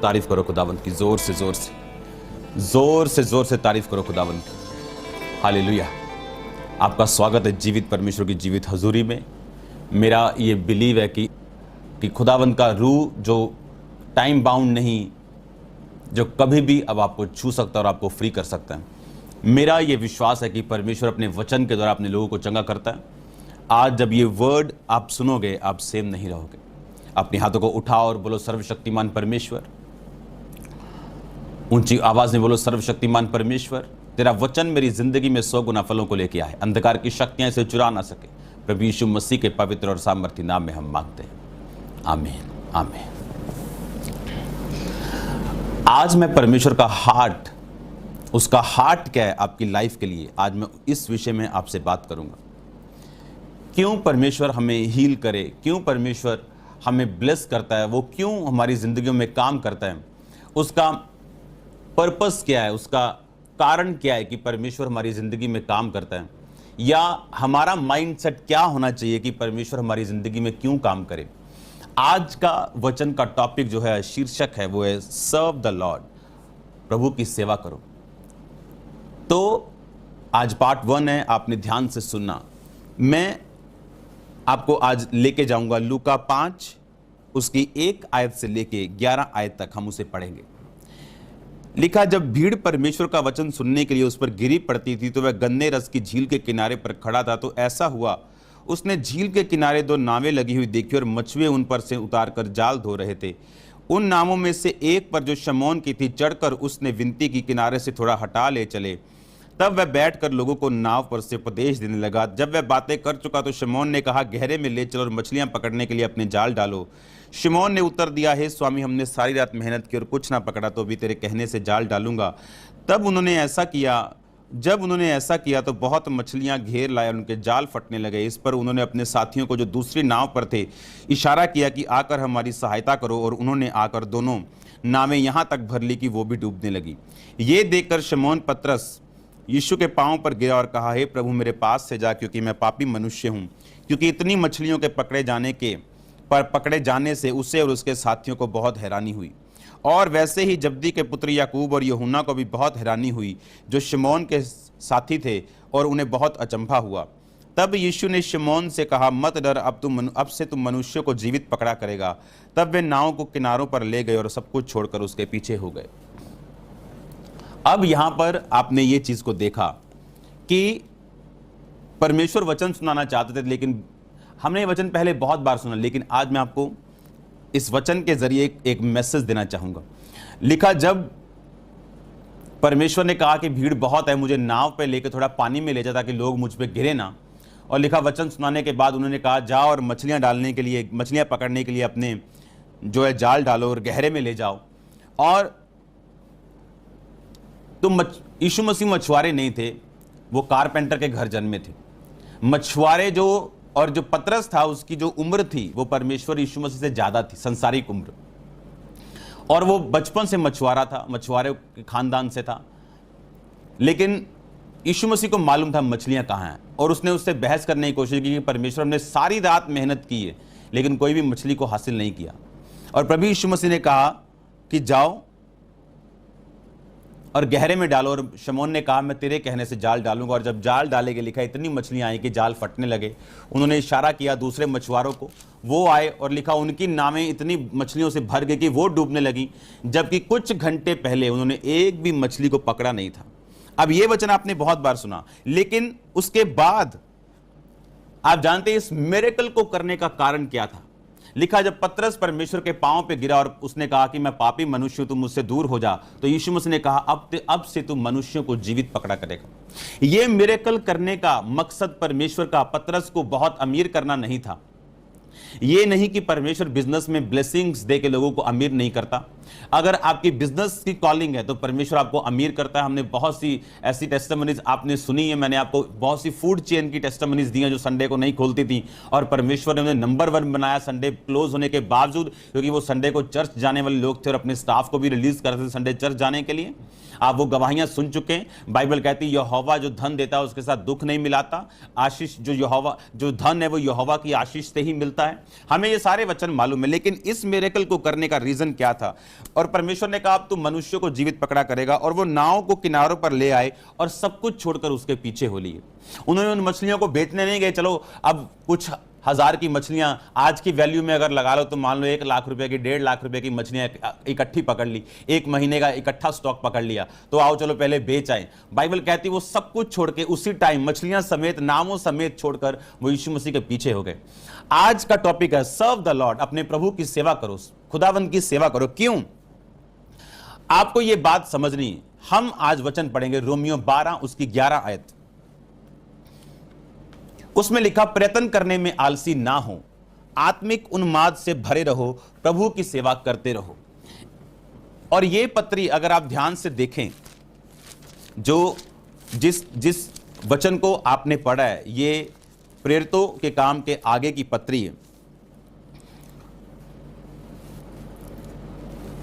तारीफ करो खुदावंद की, जोर से जोर से, जोर से जोर से तारीफ करो खुदावंद की। हालेलुया। आपका स्वागत है जीवित परमेश्वर की जीवित हजूरी में। मेरा ये बिलीव है कि खुदावंद का रूह जो टाइम बाउंड नहीं, जो कभी भी अब आपको छू सकता है और आपको फ्री कर सकता है। मेरा ये विश्वास है कि परमेश्वर अपने वचन के द्वारा अपने लोगों को चंगा करता है। आज जब ये वर्ड आप सुनोगे, आप सेम नहीं रहोगे। अपने हाथों को उठाओ और बोलो, सर्वशक्तिमान परमेश्वर। ऊंची आवाज में बोलो, सर्वशक्तिमान परमेश्वर, तेरा वचन मेरी जिंदगी में 100 गुना फलों को लेके आए। अंधकार की शक्तियां इसे चुरा ना सके। प्रभु यीशु मसीह के पवित्र और सामर्थी नाम में हम मांगते हैं, आमीन आमीन। आज मैं परमेश्वर का हार्ट, उसका हार्ट क्या है आपकी लाइफ के लिए, आज मैं इस विषय में आपसे बात करूंगा। क्यों परमेश्वर हमें हील करे, क्यों परमेश्वर हमें ब्लेस करता है, वो क्यों हमारी जिंदगियों में काम करता है, उसका पर्पस क्या है, उसका कारण क्या है कि परमेश्वर हमारी जिंदगी में काम करता है, या हमारा माइंडसेट क्या होना चाहिए कि परमेश्वर हमारी जिंदगी में क्यों काम करे। आज का वचन का टॉपिक जो है, शीर्षक है, वो है सर्व द लॉर्ड, प्रभु की सेवा करो। तो आज पार्ट 1 है, आपने ध्यान से सुनना। मैं आपको आज लेके जाऊंगा लूका 5, उसकी 1 आयत से लेके 11 आयत तक हम उसे पढ़ेंगे। लिखा, जब भीड़ परमेश्वर का वचन सुनने के लिए उस पर गिरी पड़ती थी तो वह गन्ने रस की झील के किनारे पर खड़ा था। तो ऐसा हुआ, उसने झील के किनारे 2 नावें लगी हुई देखी और मछुए उन पर से उतारकर जाल धो रहे थे। उन नावों में से एक पर, जो शमौन की थी, चढ़कर उसने विनती की, किनारे से थोड़ा हटा ले चले। तब वह बैठकर लोगों को नाव पर से उपदेश देने लगा। जब वह बातें कर चुका तो शमौन ने कहा, गहरे में ले चलो और मछलियां पकड़ने के लिए अपने जाल डालो। शमौन ने उत्तर दिया, हे स्वामी, हमने सारी रात मेहनत की और कुछ ना पकड़ा, तो भी तेरे कहने से जाल डालूंगा। जब उन्होंने ऐसा किया तो बहुत मछलियां घेर लाए और उनके जाल फटने लगे। इस पर उन्होंने अपने साथियों को, जो दूसरी नाव पर थे, इशारा किया कि आकर हमारी सहायता करो, और उन्होंने आकर दोनों नावें यहाँ तक भर ली कि वो भी डूबने लगी। ये देखकर शमौन पतरस यीशु के पांव पर गिरा और कहा, हे प्रभु, मेरे पास से जा, क्योंकि मैं पापी मनुष्य हूँ। क्योंकि इतनी मछलियों के पकड़े जाने से उसे और उसके साथियों को बहुत हैरानी हुई। और वैसे ही जब्दी के पुत्र याकूब और यूहन्ना को भी बहुत हैरानी हुई, जो शमौन के साथी थे, और उन्हें बहुत अचंभा हुआ। तब यीशु ने शमौन से कहा, मत डर, अब से तुम मनुष्यों को जीवित पकड़ा करेगा। तब वे नाव को किनारों पर ले गए और सब कुछ छोड़कर उसके पीछे हो गए। अब यहां पर आपने ये चीज को देखा कि परमेश्वर वचन सुनाना चाहते थे, लेकिन हमने ये वचन पहले बहुत बार सुना, लेकिन आज मैं आपको इस वचन के जरिए एक मैसेज देना चाहूंगा। लिखा, जब परमेश्वर ने कहा कि भीड़ बहुत है, मुझे नाव पे लेकर थोड़ा पानी में ले जा ताकि लोग मुझ पे गिरे ना, और लिखा, वचन सुनाने के बाद उन्होंने कहा, जाओ और मछलियां पकड़ने के लिए अपने जो है जाल डालो और गहरे में ले जाओ। और तो यीशु मसीह मछुआरे नहीं थे, वो कारपेंटर के घर जन्मे थे। मछुआरे और जो पतरस था, उसकी जो उम्र थी वो परमेश्वर यीशु मसीह से ज्यादा थी, संसारिक उम्र। और वो बचपन से मछुआरा था, मछुआरे के खानदान से था। लेकिन यीशु मसीह को मालूम था मछलियां कहाँ हैं, और उसने उससे बहस करने की कोशिश की कि परमेश्वर, हमने सारी रात मेहनत की है लेकिन कोई भी मछली को हासिल नहीं किया। और प्रभु यीशु मसीह ने कहा कि जाओ और गहरे में डालो, और शमौन ने कहा, मैं तेरे कहने से जाल डालूंगा। और जब जाल डाले गए, लिखा, इतनी मछलियां आई कि जाल फटने लगे। उन्होंने इशारा किया दूसरे मछुआरों को, वो आए, और लिखा, उनकी नावें इतनी मछलियों से भर गई कि वो डूबने लगी, जबकि कुछ घंटे पहले उन्होंने एक भी मछली को पकड़ा नहीं था। अब ये वचन आपने बहुत बार सुना, लेकिन उसके बाद आप जानते हैं इस मिरेकल को करने का कारण क्या था। लिखा, जब पतरस परमेश्वर के पांव पे गिरा और उसने कहा कि मैं पापी मनुष्य हूं, तुम मुझसे दूर हो जा, तो यीशु मसीह ने कहा, अब से तुम मनुष्यों को जीवित पकड़ा करेगा। यह मिरेकल करने का मकसद परमेश्वर का पतरस को बहुत अमीर करना नहीं था। ये नहीं कि परमेश्वर बिजनेस में ब्लेसिंग्स दे के लोगों को अमीर नहीं करता। अगर आपकी बिजनेस की कॉलिंग है तो परमेश्वर आपको अमीर करता है। हमने बहुत सी ऐसी टेस्टिमनीज आपने सुनी है, मैंने आपको बहुत सी फूड चेन की टेस्टिमनीज दी हैं जो संडे को नहीं खोलती थी, और परमेश्वर ने उन्हें नंबर 1 बनाया संडे क्लोज होने के बावजूद, क्योंकि वो संडे को चर्च जाने वाले लोग थे और अपने स्टाफ को भी रिलीज करते थे संडे चर्च जाने के लिए। आप वो गवाहियां सुन चुके हैं। बाइबल कहती है यहोवा जो धन देता है उसके साथ दुख नहीं मिलाता। आशीष जो धन है वो यहोवा की आशीष से ही मिलता है। हमें ये सारे वचन मालूम है, लेकिन इस मिरेकल को करने का रीजन क्या था? और परमेश्वर ने कहा अब तू मनुष्य को जीवित पकड़ा करेगा, और वो नाव को किनारों पर ले आए और सब कुछ छोड़कर उसके पीछे हो लिए। उन्होंने उन मछलियों को बेचने नहीं गए, चलो अब कुछ हजार की मछलियां आज की वैल्यू में अगर लगा लो तो मान लो 1 लाख रुपए की, 1.5 लाख रुपए की मछलियां इकट्ठी पकड़ ली, 1 महीने का इकट्ठा स्टॉक पकड़ लिया, तो आओ चलो पहले बेच आए। बाइबल कहती वो सब कुछ छोड़ के उसी टाइम मछलियां समेत, नामों समेत छोड़कर वो यीशु मसीह के पीछे हो गए। आज का टॉपिक है सर्व द लॉर्ड, अपने प्रभु की सेवा करो, खुदावंद की सेवा करो। क्यों? आपको यह बात समझनी। हम आज वचन पढ़ेंगे रोमियो 12 उसकी 11 आयत। उसमें लिखा प्रयत्न करने में आलसी ना हो, आत्मिक उन्माद से भरे रहो, प्रभु की सेवा करते रहो। और यह पत्री अगर आप ध्यान से देखें, जो जिस वचन को आपने पढ़ा है, ये प्रेरितों के काम के आगे की पत्री है।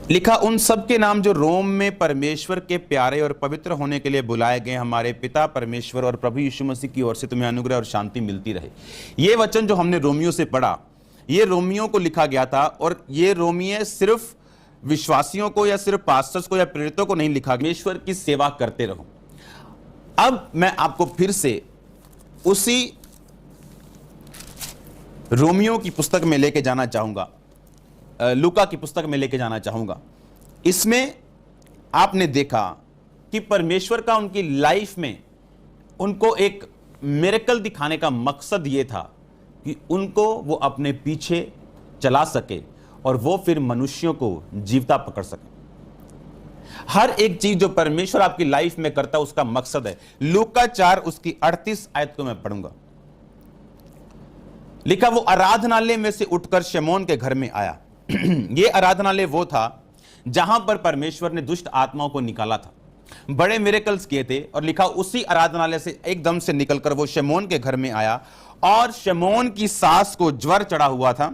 लिखा उन सब के नाम जो रोम में परमेश्वर के प्यारे और पवित्र होने के लिए बुलाए गए, हमारे पिता परमेश्वर और प्रभु यीशु मसीह की ओर से तुम्हें अनुग्रह और शांति मिलती रहे। यह वचन जो हमने रोमियो से पढ़ा, यह रोमियो को लिखा गया था, और यह रोमियो सिर्फ विश्वासियों को या सिर्फ पास्टर्स को या प्रेरितों को नहीं लिखा, परमेश्वर की सेवा करते रहो। अब मैं आपको फिर से उसी रोमियो की पुस्तक में लेके जाना चाहूंगा, लूका की पुस्तक में लेके जाना चाहूंगा। इसमें आपने देखा कि परमेश्वर का उनकी लाइफ में उनको एक मिरेकल दिखाने का मकसद यह था कि उनको वो अपने पीछे चला सके और वो फिर मनुष्यों को जीवता पकड़ सके। हर एक चीज जो परमेश्वर आपकी लाइफ में करता है उसका मकसद है। लूका 4 उसकी 38 आयत को मैं पढ़ूंगा। लिखा वो आराधनालय में से उठकर शमौन के घर में आया। यह आराधनालय वो था जहां पर परमेश्वर ने दुष्ट आत्माओं को निकाला था, बड़े मिरेकल्स किए थे। और लिखा उसी आराधनालय से एकदम से निकलकर वो शमौन के घर में आया, और शमौन की सास को ज्वर चढ़ा हुआ था,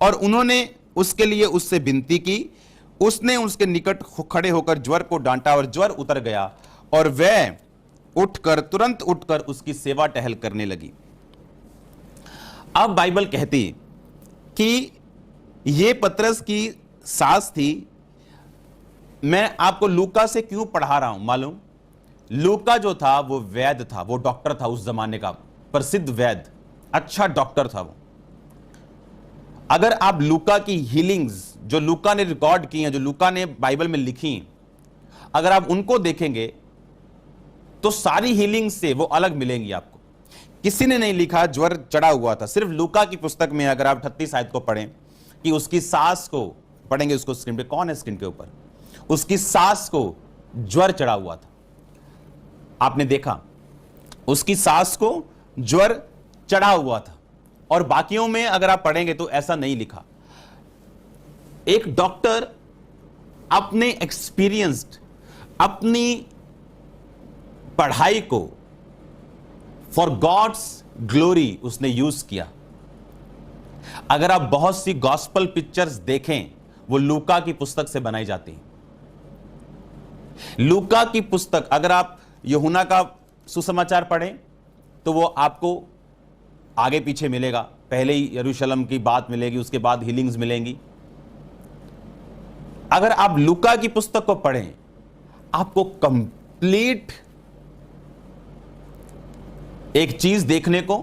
और उन्होंने उसके लिए उससे विनती की। उसने उसके निकट खड़े होकर ज्वर को डांटा और ज्वर उतर गया, और वह तुरंत उठकर उसकी सेवा टहल करने लगी। अब बाइबल कहती कि ये पतरस की सास थी। मैं आपको लूका से क्यों पढ़ा रहा हूं मालूम? लूका जो था वो वैद्य था, वो डॉक्टर था, उस जमाने का प्रसिद्ध वैद्य, अच्छा डॉक्टर था वो। अगर आप लूका की हीलिंग्स जो लूका ने रिकॉर्ड की हैं, जो लूका ने बाइबल में लिखी, अगर आप उनको देखेंगे तो सारी हीलिंग से वो अलग मिलेंगी आपको। किसी ने नहीं लिखा ज्वर चढ़ा हुआ था। सिर्फ लूका की पुस्तक में अगर आप 38 आयत को पढ़ें कि उसकी सास को, पढ़ेंगे उसको स्क्रीन पे, कौन है स्क्रीन के ऊपर, उसकी सास को ज्वर चढ़ा हुआ था। आपने देखा उसकी सास को ज्वर चढ़ा हुआ था, और बाकियों में अगर आप पढ़ेंगे तो ऐसा नहीं लिखा। एक डॉक्टर अपने एक्सपीरियंस्ड, अपनी पढ़ाई को फॉर गॉड्स ग्लोरी उसने यूज किया। अगर आप बहुत सी गॉस्पल पिक्चर्स देखें, वो लूका की पुस्तक से बनाई जाती हैं। लूका की पुस्तक, अगर आप यूहन्ना का सुसमाचार पढ़ें तो वो आपको आगे पीछे मिलेगा। पहले ही यरूशलेम की बात मिलेगी, उसके बाद हीलिंग्स मिलेंगी। अगर आप लूका की पुस्तक को पढ़ें, आपको कंप्लीट एक चीज देखने को,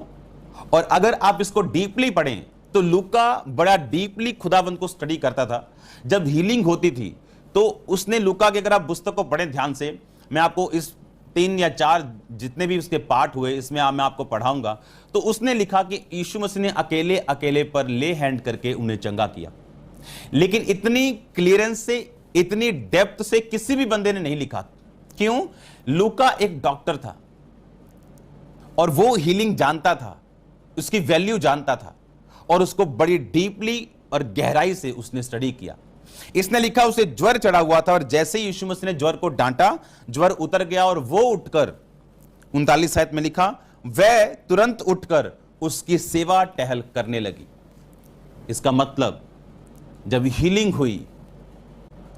और अगर आप इसको डीपली पढ़ें तो लूका बड़ा डीपली खुदावंद को स्टडी करता था। जब हीलिंग होती थी तो उसने लूका के, अगर आप पुस्तक को पढ़ें ध्यान से, मैं आपको इस 3 या 4 जितने भी उसके पार्ट हुए इसमें मैं आपको पढ़ाऊंगा, तो उसने लिखा कि यीशु मसीह ने अकेले अकेले पर ले हैंड करके उन्हें चंगा किया। लेकिन इतनी क्लियरेंस से, इतनी डेप्थ से किसी भी बंदे ने नहीं लिखा। क्यों? लूका एक डॉक्टर था और वो हीलिंग जानता था, उसकी वैल्यू जानता था, और उसको बड़ी डीपली और गहराई से उसने स्टडी किया। इसने लिखा उसे ज्वर चढ़ा हुआ था, और जैसे ही यीशु मसीह ने ज्वर को डांटा, ज्वर उतर गया, और वो उठकर 39 आयत में लिखा वह तुरंत उठकर उसकी सेवा टहल करने लगी। इसका मतलब जब हीलिंग हुई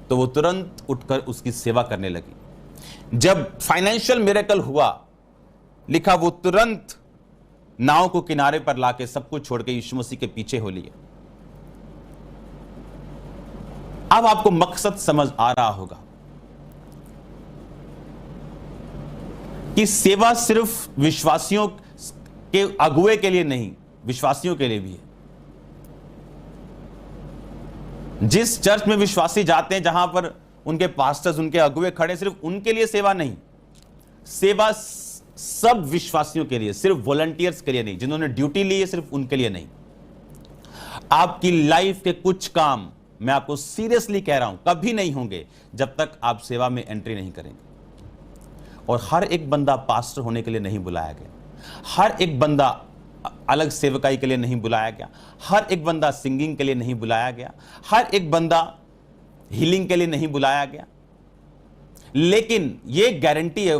तो वो तुरंत उठकर उसकी सेवा करने लगी। जब फाइनेंशियल मिरेकल हुआ, लिखा वो तुरंत नाव को किनारे पर लाके सब कुछ छोड़ के यीशु मसीह के पीछे हो लिए। अब आपको मकसद समझ आ रहा होगा कि सेवा सिर्फ विश्वासियों के अगुए के लिए नहीं, विश्वासियों के लिए भी है। जिस चर्च में विश्वासी जाते हैं, जहां पर उनके पास्टर्स, उनके अगुए खड़े, सिर्फ उनके लिए सेवा नहीं, सेवा सब विश्वासियों के लिए, सिर्फ वॉलंटियर्स के लिए नहीं, जिन्होंने ड्यूटी ली है सिर्फ उनके लिए नहीं। आपकी लाइफ के कुछ काम, मैं आपको सीरियसली कह रहा हूं, कभी नहीं होंगे जब तक आप सेवा में एंट्री नहीं करेंगे। और हर एक बंदा पास्टर होने के लिए नहीं बुलाया गया, हर एक बंदा अलग सेवकाई के लिए नहीं बुलाया गया, हर एक बंदा सिंगिंग के लिए नहीं बुलाया गया, हर एक बंदा हीलिंग के लिए नहीं बुलाया गया। लेकिन यह गारंटी है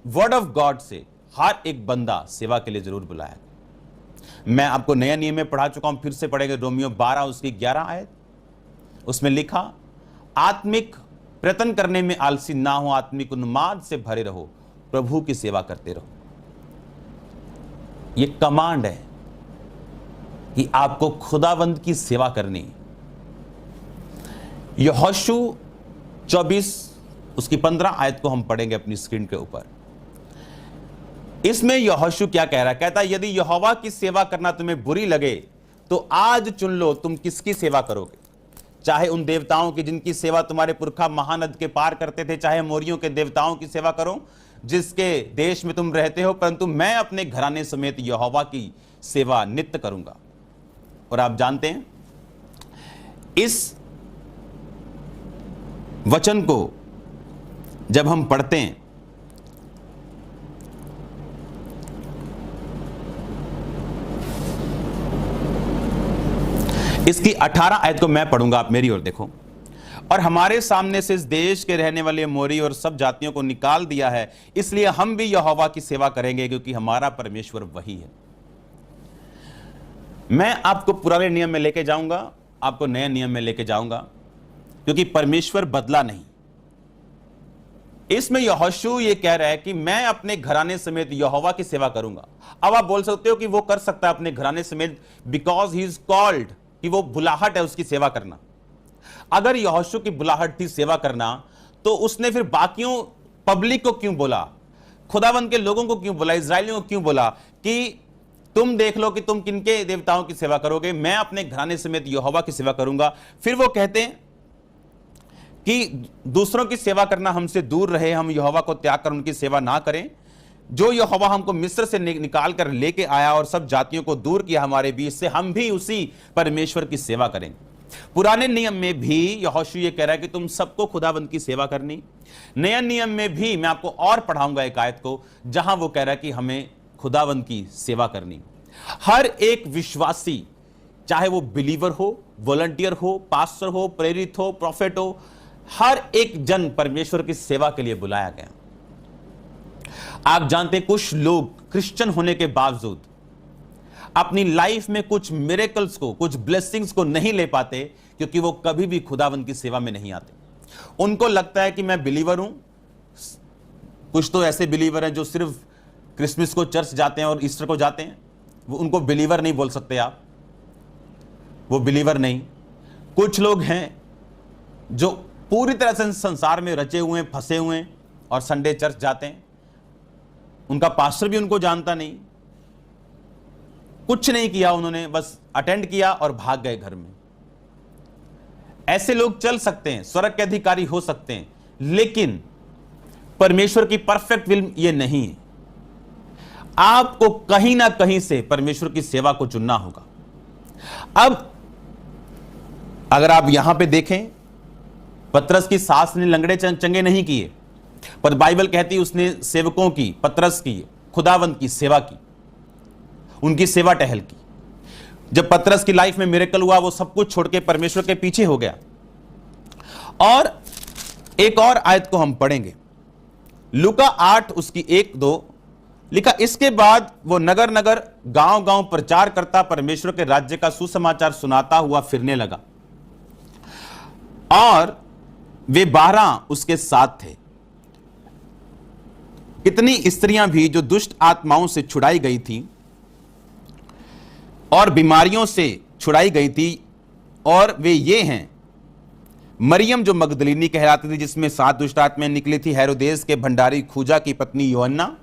वर्ड ऑफ गॉड से, हर एक बंदा सेवा के लिए जरूर बुलाया गया। मैं आपको नया नियम में पढ़ा चुका हूं, फिर से पढ़ेंगे। रोमियो 12 उसकी 11 आयत, उसमें लिखा, आत्मिक प्रयत्न करने में आलसी ना हो, आत्मिक उन्माद से भरे रहो, प्रभु की सेवा करते रहो। यह कमांड है कि आपको खुदावंद की सेवा करनी है। यहोशू 24 उसकी 15 आयत को हम पढ़ेंगे अपनी स्क्रीन के ऊपर। इसमें यहोशू क्या कह रहा है? कहता है, यदि यहोवा की सेवा करना तुम्हें बुरी लगे तो आज चुन लो तुम किसकी सेवा करोगे, चाहे उन देवताओं की जिनकी सेवा तुम्हारे पुरखा महानद के पार करते थे, चाहे मोरियों के देवताओं की सेवा करो जिसके देश में तुम रहते हो, परंतु मैं अपने घराने समेत यहोवा की सेवा नित्य करूंगा। और आप जानते हैं, इस वचन को जब हम पढ़ते हैं, इसकी 18 आयत को मैं पढ़ूंगा, आप मेरी ओर देखो। और हमारे सामने से इस देश के रहने वाले मोरी और सब जातियों को निकाल दिया है, इसलिए हम भी यहोवा की सेवा करेंगे, क्योंकि हमारा परमेश्वर वही है। मैं आपको पुराने नियम में लेके जाऊंगा, आपको नए नियम में लेके जाऊंगा, क्योंकि परमेश्वर बदला नहीं। इसमें यहोशू ये कह रहा है कि मैं अपने घराने समेत यहोवा की सेवा करूंगा। अब आप बोल सकते हो कि वो कर सकता है अपने घराने समेत, बिकॉज ही इज कॉल्ड, कि वो बुलाहट है उसकी सेवा करना। अगर यहोशू की बुलाहट थी सेवा करना, तो उसने फिर बाकियों पब्लिक को क्यों बोला, खुदावंद के लोगों को क्यों बोला, इजरायलियों को क्यों बोला कि तुम देख लो कि तुम किनके देवताओं की सेवा करोगे, मैं अपने घराने समेत यहोवा की सेवा करूंगा। फिर वो कहते हैं कि दूसरों की सेवा करना हमसे दूर रहे, हम यहोवा को त्याग कर उनकी सेवा ना करें। जो यहोवा हमको मिस्र से निकाल कर लेके आया और सब जातियों को दूर किया हमारे बीच से, हम भी उसी परमेश्वर की सेवा करेंगे। पुराने नियम में भी यहोशू ये कह रहा है कि तुम सबको खुदावंद की सेवा करनी। नया नियम में भी मैं आपको और पढ़ाऊंगा एक आयत को, जहां वो कह रहा है कि हमें खुदावंद की सेवा करनी। हर एक विश्वासी, चाहे वो बिलीवर हो, वॉलंटियर हो, पास्टर हो, प्रेरित हो, प्रॉफिट हो, हर एक जन परमेश्वर की सेवा के लिए बुलाया गया। आप जानते हैं, कुछ लोग क्रिश्चियन होने के बावजूद अपनी लाइफ में कुछ मिरेकल्स को, कुछ ब्लेसिंग्स को नहीं ले पाते, क्योंकि वो कभी भी खुदावंद की सेवा में नहीं आते। उनको लगता है कि मैं बिलीवर हूं। कुछ तो ऐसे बिलीवर हैं जो सिर्फ क्रिसमस को चर्च जाते हैं और ईस्टर को जाते हैं, वो उनको बिलीवर नहीं बोल सकते आप, वो बिलीवर नहीं। कुछ लोग हैं जो पूरी तरह से संसार में रचे हुए हैं, फंसे हुए हैं, और संडे चर्च जाते हैं, उनका पास्टर भी उनको जानता नहीं, कुछ नहीं किया उन्होंने, बस अटेंड किया और भाग गए घर में। ऐसे लोग चल सकते हैं, स्वर्ग के अधिकारी हो सकते हैं, लेकिन परमेश्वर की परफेक्ट विल ये नहीं है। आपको कहीं ना कहीं से परमेश्वर की सेवा को चुनना होगा। अब अगर आप यहां पे देखें, पतरस की सास ने लंगड़े चंगे नहीं किए, पर बाइबल कहती है उसने सेवकों की, पतरस की, खुदावंद की सेवा की, उनकी सेवा टहल की। जब पतरस की लाइफ में मिरेकल हुआ, वो सब कुछ छोड़ के परमेश्वर के पीछे हो गया। और एक और आयत को हम पढ़ेंगे, लूका 8 उसकी 1-2 लिखा, इसके बाद वो नगर नगर गांव गांव प्रचार करता, परमेश्वर के राज्य का सुसमाचार सुनाता हुआ फिरने लगा। और वे 12 उसके साथ थे। कितनी स्त्रियां भी जो दुष्ट आत्माओं से छुड़ाई गई थी और बीमारियों से छुड़ाई गई थी, और वे ये हैं, मरियम जो मगदलीनी कहलाती थी, जिसमें 7 दुष्ट आत्माएं निकली थी, हेरोदेस के भंडारी खूजा की पत्नी योहन्ना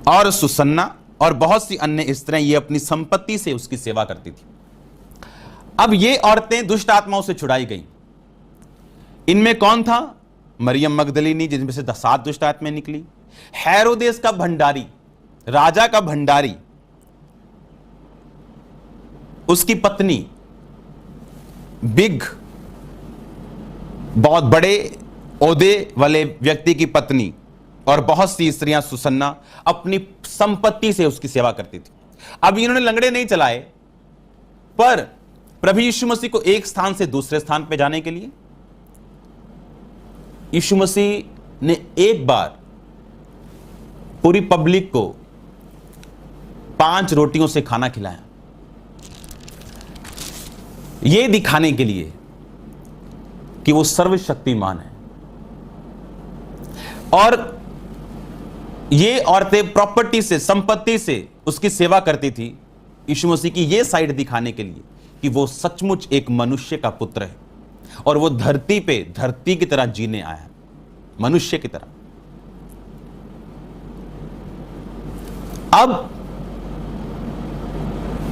और सुसन्ना और बहुत सी अन्य स्त्रियां, ये अपनी संपत्ति से उसकी सेवा करती थी। अब ये औरतें दुष्ट आत्माओं से छुड़ाई गई। इनमें कौन था? मरियम मगदलीनी, जिनमें से 7 दुष्ट आत्माएं निकली, हेरोदेस का भंडारी, राजा का भंडारी, उसकी पत्नी, बिग, बहुत बड़े ओहदे वाले व्यक्ति की पत्नी, और बहुत सी स्त्रियां सुसन्ना अपनी संपत्ति से उसकी सेवा करती थी। अब इन्होंने लंगड़े नहीं चलाए, पर प्रभु यीशु मसीह को एक स्थान से दूसरे स्थान पर जाने के लिए यीशु मसीह ने एक बार पूरी पब्लिक को 5 रोटियों से खाना खिलाया, यह दिखाने के लिए कि वो सर्वशक्तिमान है। और ये औरतें प्रॉपर्टी से, संपत्ति से उसकी सेवा करती थी, यीशु मसीह की ये साइड दिखाने के लिए कि वो सचमुच एक मनुष्य का पुत्र है और वो धरती पे धरती की तरह जीने आया है, मनुष्य की तरह। अब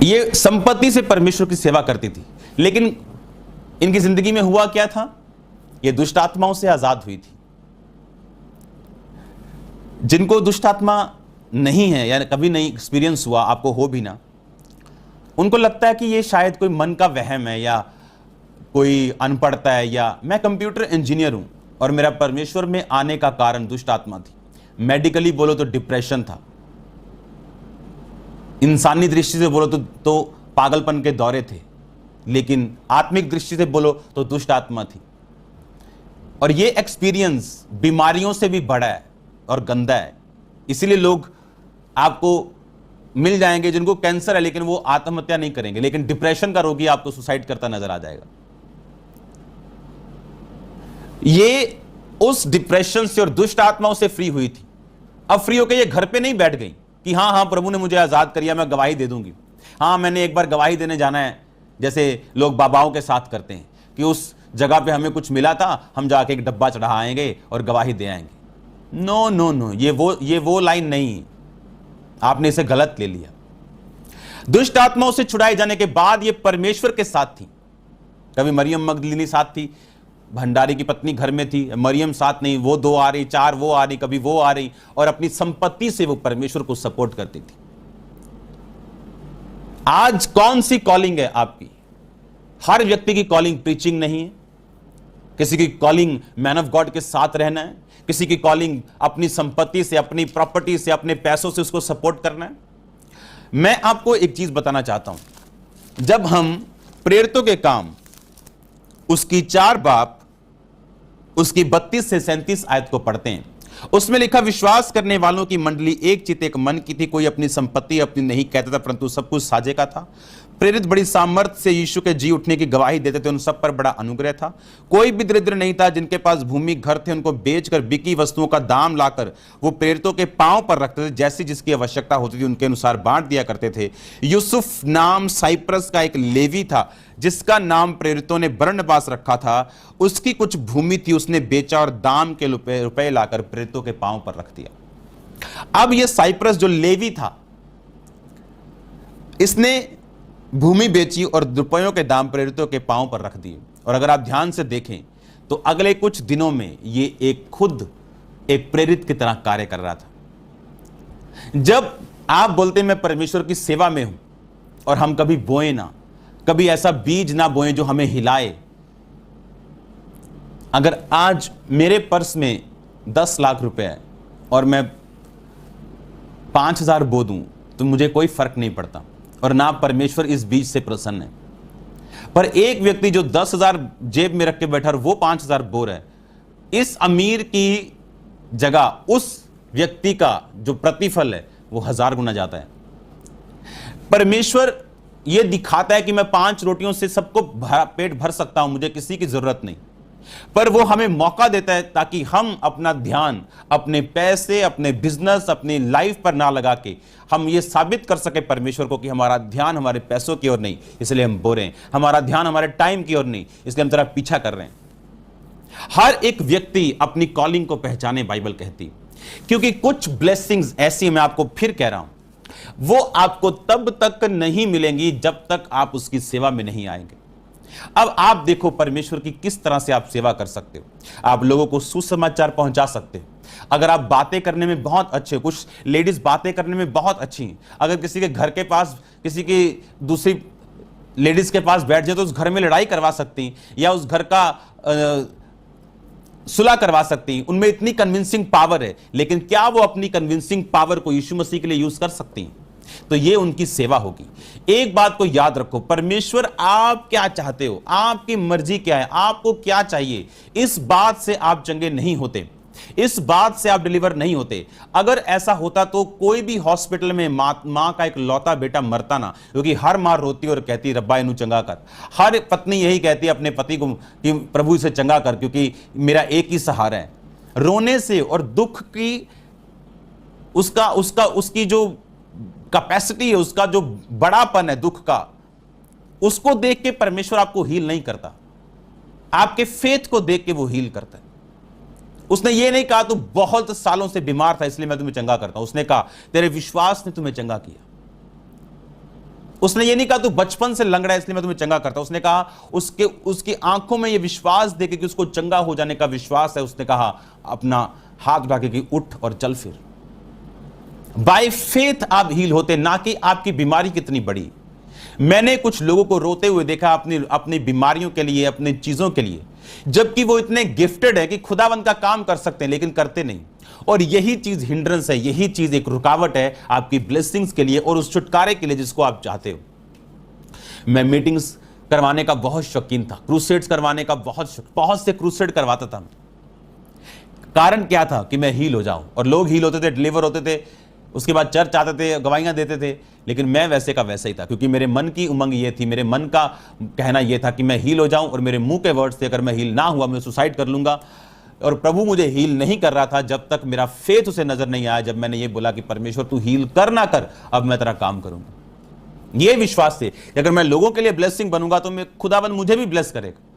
ये संपत्ति से परमेश्वर की सेवा करती थी, लेकिन इनकी जिंदगी में हुआ क्या था? ये दुष्ट आत्माओं से आजाद हुई थी। जिनको दुष्ट आत्मा नहीं है या कभी नहीं एक्सपीरियंस हुआ, आपको हो भी ना, उनको लगता है कि ये शायद कोई मन का वहम है या कोई अनपढ़ता है, या मैं कंप्यूटर इंजीनियर हूं और मेरा परमेश्वर में आने का कारण दुष्ट आत्मा थी। मेडिकली बोलो तो डिप्रेशन था, इंसानी दृष्टि से बोलो तो पागलपन के दौरे थे, लेकिन आत्मिक दृष्टि से बोलो तो दुष्ट आत्मा थी। और ये एक्सपीरियंस बीमारियों से भी बड़ा है और गंदा है। इसीलिए लोग आपको मिल जाएंगे जिनको कैंसर है, लेकिन वो आत्महत्या नहीं करेंगे, लेकिन डिप्रेशन का रोगी आपको सुसाइड करता नजर आ जाएगा। ये उस डिप्रेशन से और दुष्ट आत्माओं से फ्री हुई थी। अब फ्री होकर ये घर पे नहीं बैठ गई कि हाँ हाँ प्रभु ने मुझे आजाद कर दिया, मैं गवाही दे दूंगी। हाँ, मैंने एक बार गवाही देने जाना है, जैसे लोग बाबाओं के साथ करते हैं कि उस जगह पे हमें कुछ मिला था, हम जाके एक डब्बा चढ़ा आएंगे और गवाही दे आएंगे। नो नो नो, ये वो लाइन नहीं, आपने इसे गलत ले लिया। दुष्ट आत्माओं से छुड़ाए जाने के बाद ये परमेश्वर के साथ थी। कभी मरियम मगदलीनी साथ थी, भंडारी की पत्नी घर में थी, मरियम साथ नहीं, वो 2 आ रही, 4 वो आ रही, कभी वो आ रही, और अपनी संपत्ति से वो परमेश्वर को सपोर्ट करती थी। आज कौन सी कॉलिंग है आपकी? हर व्यक्ति की कॉलिंग प्रीचिंग नहीं है, किसी की कॉलिंग मैन ऑफ गॉड के साथ रहना है, किसी की कॉलिंग अपनी संपत्ति से, अपनी प्रॉपर्टी से, अपने पैसों से उसको सपोर्ट करना है। मैं आपको एक चीज बताना चाहता हूं, जब हम प्रेरितों के काम उसकी 4 बाब उसकी 32 से 37 आयत को पढ़ते हैं, उसमें लिखा, विश्वास करने वालों की मंडली एक चित एक मन की थी, कोई अपनी संपत्ति अपनी नहीं कहता था, परंतु सब कुछ साझे का था। प्रेरित बड़ी सामर्थ्य से यीशु के जी उठने की गवाही देते थे, उन सब पर बड़ा अनुग्रह था। कोई भी दरिद्र नहीं था, जिनके पास भूमि घर थे उनको बेचकर बिकी वस्तुओं का दाम लाकर वो प्रेरितों के पांव पर रखते थे, जैसी जिसकी आवश्यकता होती थी उनके अनुसार बांट दिया करते थे। यूसुफ नाम साइप्रस का एक लेवी था, जिसका नाम प्रेरितों ने बरनबास रखा था। उसकी कुछ भूमि थी, उसने बेचा और दाम के रुपए लाकर प्रेरितों के पांव पर रख दिया। अब यह साइप्रस जो लेवी था, इसने भूमि बेची और रुपयों के दाम प्रेरितों के पांव पर रख दिए। और अगर आप ध्यान से देखें तो अगले कुछ दिनों में ये खुद एक प्रेरित की तरह कार्य कर रहा था। जब आप बोलते मैं परमेश्वर की सेवा में हूं और हम कभी बोए ना, कभी ऐसा बीज ना बोए जो हमें हिलाए। अगर आज मेरे पर्स में 10 लाख रुपए है और मैं 5,000 बो दूं तो मुझे कोई फर्क नहीं पड़ता, और ना परमेश्वर इस बीज से प्रसन्न है। पर एक व्यक्ति जो 10,000 जेब में रख के बैठा और वो 5,000 बो रहा है, इस अमीर की जगह उस व्यक्ति का जो प्रतिफल है वो 1000 गुना जाता है। परमेश्वर ये दिखाता है कि मैं 5 रोटियों से सबको पेट भर सकता हूं, मुझे किसी की जरूरत नहीं। पर वो हमें मौका देता है ताकि हम अपना ध्यान अपने पैसे, अपने बिजनेस, अपनी लाइफ पर ना लगा के हम ये साबित कर सके परमेश्वर को कि हमारा ध्यान हमारे पैसों की ओर नहीं, इसलिए हम बोर हैं। हमारा ध्यान हमारे टाइम की ओर नहीं, इसलिए हम तेरा पीछा कर रहे हैं। हर एक व्यक्ति अपनी कॉलिंग को पहचाने, बाइबल कहती, क्योंकि कुछ ब्लेसिंग्स ऐसी, मैं आपको फिर कह रहा हूं, वो आपको तब तक नहीं मिलेंगी जब तक आप उसकी सेवा में नहीं आएंगे। अब आप देखो परमेश्वर की किस तरह से आप सेवा कर सकते हो। आप लोगों को सुसमाचार पहुंचा सकते हो। अगर आप बातें करने में बहुत अच्छे हो, कुछ लेडीज बातें करने में बहुत अच्छी हैं, अगर किसी के घर के पास किसी की दूसरी लेडीज के पास बैठ जाए तो उस घर में लड़ाई करवा सकती हैं या उस घर का सुलह करवा सकती हैं। उनमें इतनी कन्विंसिंग पावर है, लेकिन क्या वो अपनी कन्विंसिंग पावर को यीशु मसीह के लिए यूज कर सकती हैं? तो ये उनकी सेवा होगी। एक बात को याद रखो, परमेश्वर आप क्या चाहते हो, आपकी मर्जी क्या है, आपको क्या चाहिए, इस बात से आप चंगे नहीं होते, इस बात से आप डिलीवर नहीं होते। अगर ऐसा होता तो कोई भी हॉस्पिटल में मां का एक लौता बेटा मरता ना, क्योंकि हर मां रोती और कहती रब्बा इन्हू चंगा कर। हर पत्नी यही कहती है अपने पति को कि प्रभु इसे चंगा कर, क्योंकि मेरा एक ही सहारा है। रोने से और दुख की उसकी जो कैपेसिटी है, उसका जो बड़ापन है दुख का, उसको देख के परमेश्वर आपको हील नहीं करता, आपके फेथ को देख के वो हील करता है। उसने ये नहीं कहा तू बहुत सालों से बीमार था इसलिए मैं तुम्हें चंगा करता हूं, उसने कहा तेरे विश्वास ने तुम्हें चंगा किया। उसने ये नहीं कहा तू बचपन से लंगड़ा है इसलिए मैं तुम्हें चंगा करता हूं, उसने कहा उसकी आंखों में ये विश्वास देके कि उसको चंगा हो जाने का विश्वास है, उसने कहा अपना हाथ उठा के कि उठ और चल फिर। बाय फेथ आप हील होते, ना कि आपकी बीमारी कितनी बड़ी। मैंने कुछ लोगों को रोते हुए देखा अपनी बीमारियों के लिए, अपनी चीजों के लिए, जबकि वो इतने गिफ्टेड है कि खुदावंद का काम कर सकते हैं लेकिन करते नहीं। और यही चीज हिंड्रेंस है, यही चीज एक रुकावट है आपकी ब्लेसिंग्स के लिए और उस छुटकारे के लिए जिसको आप चाहते हो। मैं मीटिंग्स करवाने का बहुत शौकीन था, क्रूसेड्स करवाने का बहुत से क्रूसेड करवाता था। कारण क्या था कि मैं हील हो जाऊं, और लोग हील होते थे, डिलीवर होते थे, उसके बाद चर्च आते थे, गवाहियां देते थे, लेकिन मैं वैसे का वैसा ही था, क्योंकि मेरे मन की उमंग ये थी, मेरे मन का कहना यह था कि मैं हील हो जाऊं, और मेरे मुंह के वर्ड्स थे अगर मैं हील ना हुआ मैं सुसाइड कर लूंगा। और प्रभु मुझे हील नहीं कर रहा था जब तक मेरा फेथ उसे नजर नहीं आया। जब मैंने ये बोला कि परमेश्वर तू हील कर ना कर, अब मैं तेरा काम करूंगा, ये विश्वास से अगर मैं लोगों के लिए ब्लेसिंग बनूंगा तो मैं खुदाबंद मुझे भी ब्लेस करेगा।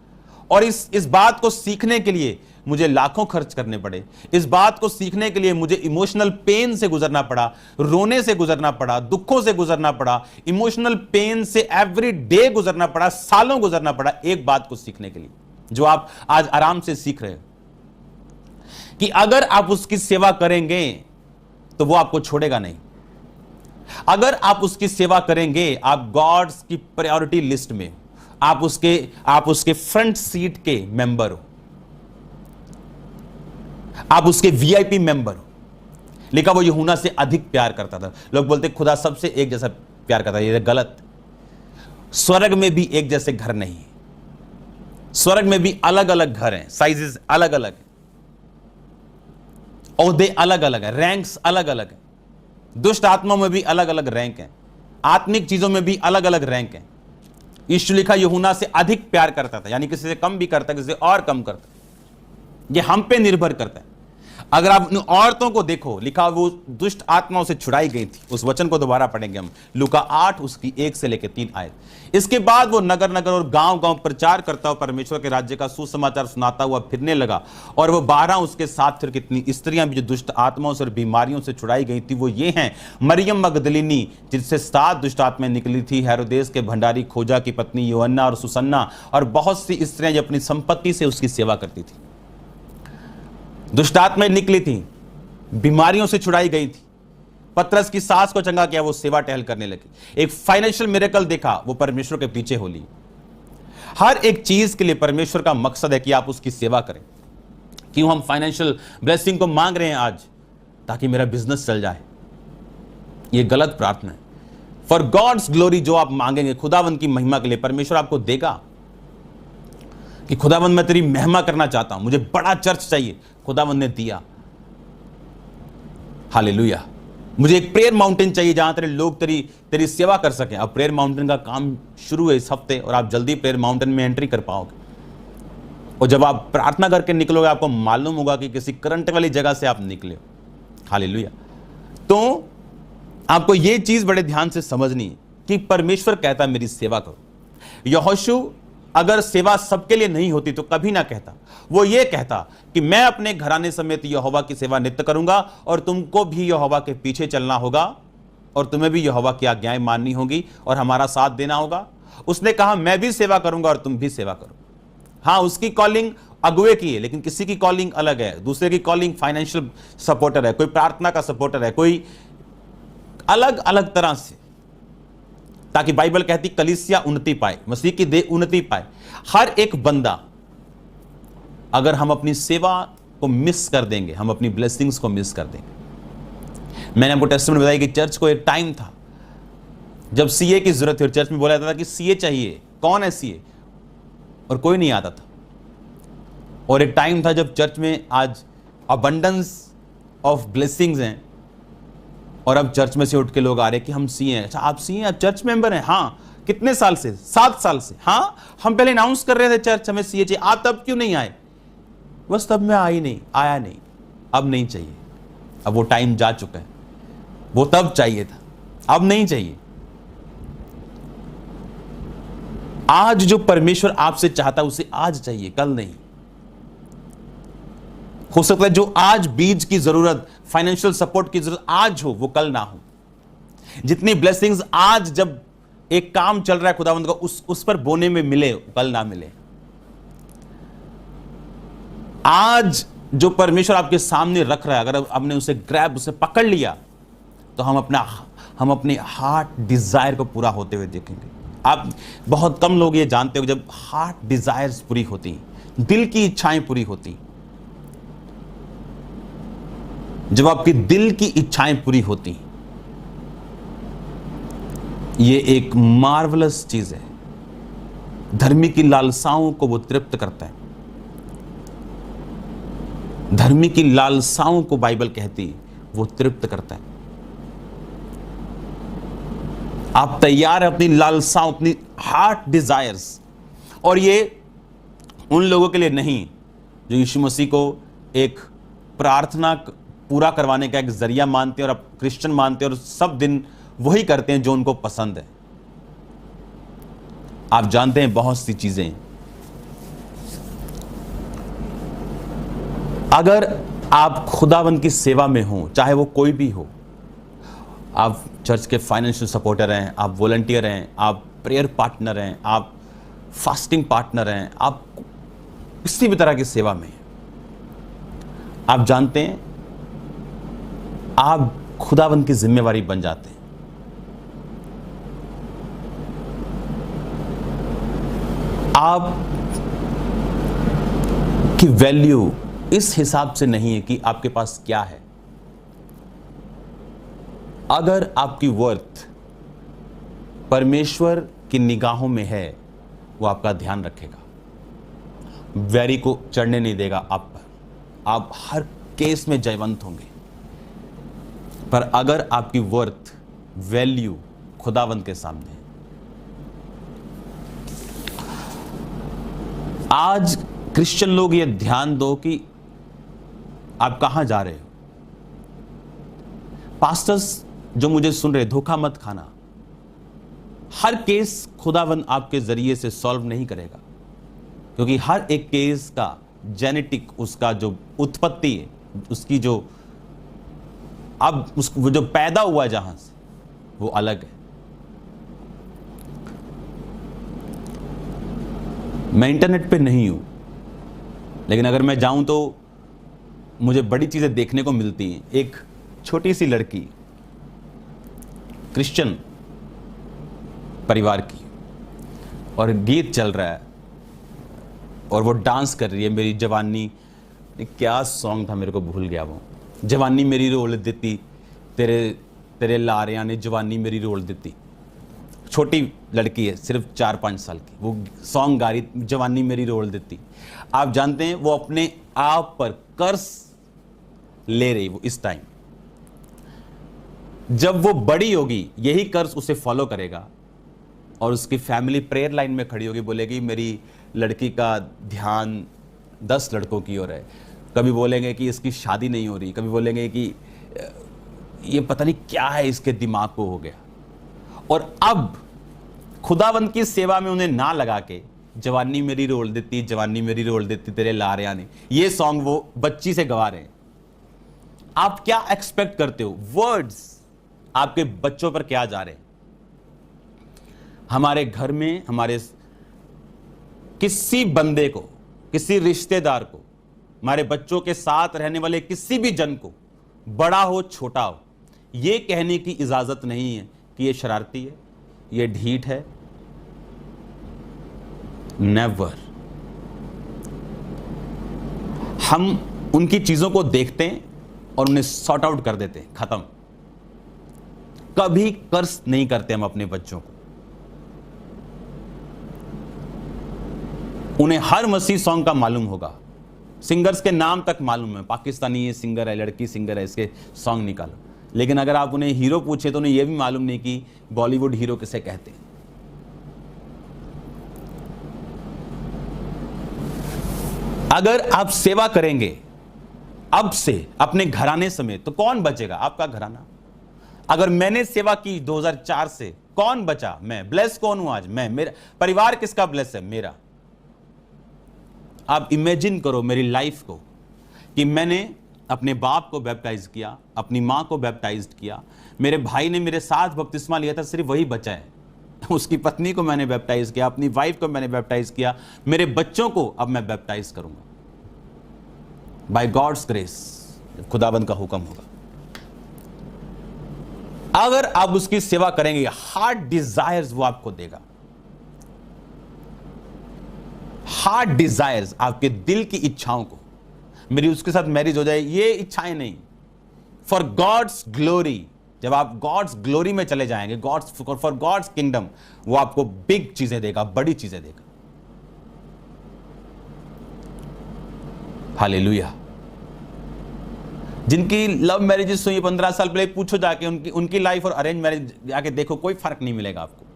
और इस बात को सीखने के लिए मुझे लाखों खर्च करने पड़े, इस बात को सीखने के लिए मुझे इमोशनल पेन से गुजरना पड़ा, रोने से गुजरना पड़ा, दुखों से गुजरना पड़ा, इमोशनल पेन से एवरी डे गुजरना पड़ा, सालों गुजरना पड़ा, एक बात को सीखने के लिए जो आप आज आराम से सीख रहे हो कि अगर आप उसकी सेवा करेंगे तो वो आपको छोड़ेगा नहीं। अगर आप उसकी सेवा करेंगे, आप गॉड्स की प्रायोरिटी लिस्ट में, आप उसके फ्रंट सीट के मेंबर हो, आप उसके वीआईपी मेंबर हो। लिखा वो यूहन्ना से अधिक प्यार करता था। लोग बोलते खुदा सबसे एक जैसा प्यार करता है, ये गलत। स्वर्ग में भी एक जैसे घर नहीं है, स्वर्ग में भी अलग अलग घर हैं, साइजेस अलग अलग हैं, ओहदे अलग अलग हैं, रैंक्स अलग अलग हैं। दुष्ट आत्माओं में भी अलग अलग रैंक हैं, आत्मिक चीजों में भी अलग अलग रैंक हैं। यीशु लिखा यूहन्ना से अधिक प्यार करता था, यानी किसी से कम भी करता, किसी से और कम करता। ये हम पे निर्भर करता है। अगर आप उन औरतों को देखो, लिखा वो दुष्ट आत्माओं से छुड़ाई गई थी। उस वचन को दोबारा पढ़ेंगे हम, लूका 8 उसकी 1 से लेकर 3 आयत। इसके बाद वो नगर नगर और गांव गांव प्रचार करता हुआ परमेश्वर के राज्य का सुसमाचार सुनाता हुआ फिरने लगा। और वो 12 उसके साथ फिर कितनी स्त्रियां भी जो दुष्ट आत्माओं से और बीमारियों से छुड़ाई गई थी, वो ये हैं, मरियम मगदलिनी जिससे 7 दुष्ट आत्माएं निकली थी, हेरोदेस के भंडारी खोजा की पत्नी योहन्ना और सुसन्ना, और बहुत सी स्त्रियां जो अपनी संपत्ति से उसकी सेवा करती थी। दुष्ट आत्माएं निकली थी, बीमारियों से छुड़ाई गई थी। पतरस की सास को चंगा किया, वो सेवा टहल करने लगी। एक फाइनेंशियल मिरेकल देखा, वो परमेश्वर के पीछे हो ली। हर एक चीज के लिए परमेश्वर का मकसद है कि आप उसकी सेवा करें। क्यों हम फाइनेंशियल ब्लेसिंग को मांग रहे हैं आज? ताकि मेरा बिजनेस चल जाए। ये गलत प्रार्थना है। फॉर गॉड्स ग्लोरी जो आप मांगेंगे, खुदावंद की महिमा के लिए, परमेश्वर आपको देगा कि खुदावंद मैं तेरी महिमा करना चाहता हूं, मुझे बड़ा चर्च चाहिए। खुदावंद ने दिया। हालेलुया। मुझे एक प्रेयर माउंटेन चाहिए जहां तेरे लोग तेरी सेवा कर सकें। अब प्रेयर माउंटेन का काम शुरू है इस हफ्ते, और आप जल्दी प्रेयर माउंटेन में एंट्री कर पाओगे। और जब आप प्रार्थना करके निकलोगे आपको मालूम होगा कि किसी करंट वाली जगह से आप निकले हो। हालेलुया। तो आपको यह चीज बड़े ध्यान से समझनी है कि परमेश्वर कहता है मेरी सेवा करो। यहोशू अगर सेवा सबके लिए नहीं होती तो कभी ना कहता। वो ये कहता कि मैं अपने घराने समेत यहोवा की सेवा नित्य करूंगा और तुमको भी यहोवा के पीछे चलना होगा और तुम्हें भी यहोवा की आज्ञाएं माननी होगी और हमारा साथ देना होगा। उसने कहा मैं भी सेवा करूंगा और तुम भी सेवा करो। हाँ, उसकी कॉलिंग अगुए की है, लेकिन किसी की कॉलिंग अलग है, दूसरे की कॉलिंग फाइनेंशियल सपोर्टर है, कोई प्रार्थना का सपोर्टर है, कोई अलग अलग तरह से, ताकि बाइबल कहती कलीसिया उन्नति पाए, मसीह की देह उन्नति पाए। हर एक बंदा, अगर हम अपनी सेवा को मिस कर देंगे, हम अपनी ब्लेसिंग्स को मिस कर देंगे। मैंने आपको टेस्टमेंट बताया कि चर्च को एक टाइम था जब सीए की जरूरत थी और चर्च में बोला जाता था कि सीए चाहिए। कौन है सीए? और कोई नहीं आता था। और एक टाइम था जब चर्च में आज अबंडेंस ऑफ ब्लेसिंग्स हैं और अब चर्च में से उठ के लोग आ रहे कि हम सीए हैं। अच्छा, आप सीए, आप चर्च मेंबर हैं? हाँ। कितने साल से? 7 साल से। हाँ, हम पहले अनाउंस कर रहे थे चर्च हमें सीए चाहिए, आप तब क्यों नहीं आए? बस तब मैं आया नहीं, अब नहीं चाहिए। अब वो टाइम जा चुका है। वो तब चाहिए था, अब नहीं चाहिए। आज जो परमेश्वर आपसे चाहता है उसे आज चाहिए, कल नहीं। हो सकता है जो आज बीज की जरूरत, फाइनेंशियल सपोर्ट की जरूरत आज हो, वो कल ना हो। जितनी ब्लेसिंग्स आज जब एक काम चल रहा है खुदावंद का, उस पर बोने में मिले, कल ना मिले। आज जो परमेश्वर आपके सामने रख रहा है, अगर आपने उसे ग्रैब, उसे पकड़ लिया, तो हम अपने हार्ट डिजायर को पूरा होते हुए देखेंगे। आप बहुत कम लोग ये जानते हो, जब हार्ट डिजायर्स पूरी होती, दिल की इच्छाएं पूरी होती, जब आपकी दिल की इच्छाएं पूरी होती, ये एक मार्वलस चीज है। धर्मी की लालसाओं को वो तृप्त करता है। धर्मी की लालसाओं को बाइबल कहती वो तृप्त करता है। आप तैयार हैं अपनी लालसाओं, अपनी हार्ट डिजायर्स, और ये उन लोगों के लिए नहीं जो यीशु मसीह को एक प्रार्थना पूरा करवाने का एक जरिया मानते हैं और अब क्रिश्चियन मानते हैं और सब दिन वही करते हैं जो उनको पसंद है। आप जानते हैं बहुत सी चीजें, अगर आप खुदावंद की सेवा में हो, चाहे वो कोई भी हो, आप चर्च के फाइनेंशियल सपोर्टर हैं, आप वॉलंटियर हैं, आप प्रेयर पार्टनर हैं, आप फास्टिंग पार्टनर हैं, आप किसी भी तरह की सेवा में, आप जानते हैं आप खुदावंद की जिम्मेवारी बन जाते हैं। आप की वैल्यू इस हिसाब से नहीं है कि आपके पास क्या है। अगर आपकी वर्थ परमेश्वर की निगाहों में है, वो आपका ध्यान रखेगा, वैरी को चढ़ने नहीं देगा आप पर, आप हर केस में जयवंत होंगे। पर अगर आपकी वर्थ, वैल्यू खुदावंद के सामने है, आज क्रिश्चियन लोग ये ध्यान दो कि आप कहां जा रहे हो। पास्टर्स जो मुझे सुन रहे, धोखा मत खाना। हर केस खुदावंद आपके जरिए से सॉल्व नहीं करेगा, क्योंकि हर एक केस का जेनेटिक, उसका जो उत्पत्ति है, उसकी जो अब उसको जो पैदा हुआ जहां से, वो अलग है। मैं इंटरनेट पे नहीं हूं, लेकिन अगर मैं जाऊं तो मुझे बड़ी चीजें देखने को मिलती हैं। एक छोटी सी लड़की, क्रिश्चियन परिवार की, और गीत चल रहा है और वो डांस कर रही है, मेरी जवानी, क्या सॉन्ग था मेरे को भूल गया वो, जवानी मेरी रोल देती, तेरे लारियां ने जवानी मेरी रोल देती। छोटी लड़की है, सिर्फ 4-5 साल की, वो सॉन्ग गा रही, जवानी मेरी रोल देती। आप जानते हैं वो अपने आप पर कर्स ले रही, वो इस टाइम। जब वो बड़ी होगी यही कर्स उसे फॉलो करेगा और उसकी फैमिली प्रेयर लाइन में खड़ी होगी, बोलेगी मेरी लड़की का ध्यान 10 लड़कों की ओर है। कभी बोलेंगे कि इसकी शादी नहीं हो रही, कभी बोलेंगे कि ये पता नहीं क्या है इसके दिमाग को हो गया। और अब खुदावंत की सेवा में उन्हें ना लगा के जवानी मेरी रोल देती, जवानी मेरी रोल देती तेरे लारिया ने, ये सॉन्ग वो बच्ची से गवा रहे हैं। आप क्या एक्सपेक्ट करते हो? वर्ड्स आपके बच्चों पर क्या जा रहे हैं? हमारे घर में हमारे किसी बंदे को, किसी रिश्तेदार को, हमारे बच्चों के साथ रहने वाले किसी भी जन को, बड़ा हो छोटा हो, यह कहने की इजाजत नहीं है कि यह शरारती है, यह ढीठ है। नेवर। हम उनकी चीजों को देखते हैं और उन्हें सॉर्ट आउट कर देते हैं, खत्म। कभी कर्ज नहीं करते हम अपने बच्चों को। उन्हें हर मसीह सॉन्ग का मालूम होगा, सिंगर्स के नाम तक मालूम है, पाकिस्तानी ये सिंगर है, लड़की सिंगर है, इसके सॉन्ग निकालो। लेकिन अगर आप उन्हें हीरो पूछे तो उन्हें यह भी मालूम नहीं कि बॉलीवुड हीरो किसे कहते हैं। अगर आप सेवा करेंगे अब से अपने घराने समेत तो कौन बचेगा? आपका घराना। अगर मैंने सेवा की 2004 से, कौन बचा? मैं। ब्लेस कौन हूं आज? मैं। मेरा परिवार किसका ब्लेस है? मेरा। आप इमेजिन करो मेरी लाइफ को कि मैंने अपने बाप को बैप्टाइज किया, अपनी मां को बैप्टाइज किया, मेरे भाई ने मेरे साथ बपतिस्मा लिया था, सिर्फ वही बचा है। उसकी पत्नी को मैंने बैप्टाइज किया, अपनी वाइफ को मैंने बैप्टाइज किया, मेरे बच्चों को अब मैं बैप्टाइज करूंगा बाय गॉड्स ग्रेस, खुदाबंद का हुक्म होगा। अगर आप उसकी सेवा करेंगे, हार्ट डिजायर्स वो आपको देगा। हार्ट डिजायर्स, आपके दिल की इच्छाओं को, मेरी उसके साथ मैरिज हो जाए, ये इच्छाएं नहीं, फॉर गॉड्स ग्लोरी। जब आप गॉड्स ग्लोरी में चले जाएंगे, फॉर गॉड्स किंगडम, वो आपको बिग चीजें देगा, बड़ी चीजें देगा। हालेलुया। जिनकी लव मैरिजेस हुई 15 साल पहले, पूछो जाके उनकी लाइफ और अरेंज मैरिज जाके देखो, कोई फर्क नहीं मिलेगा आपको,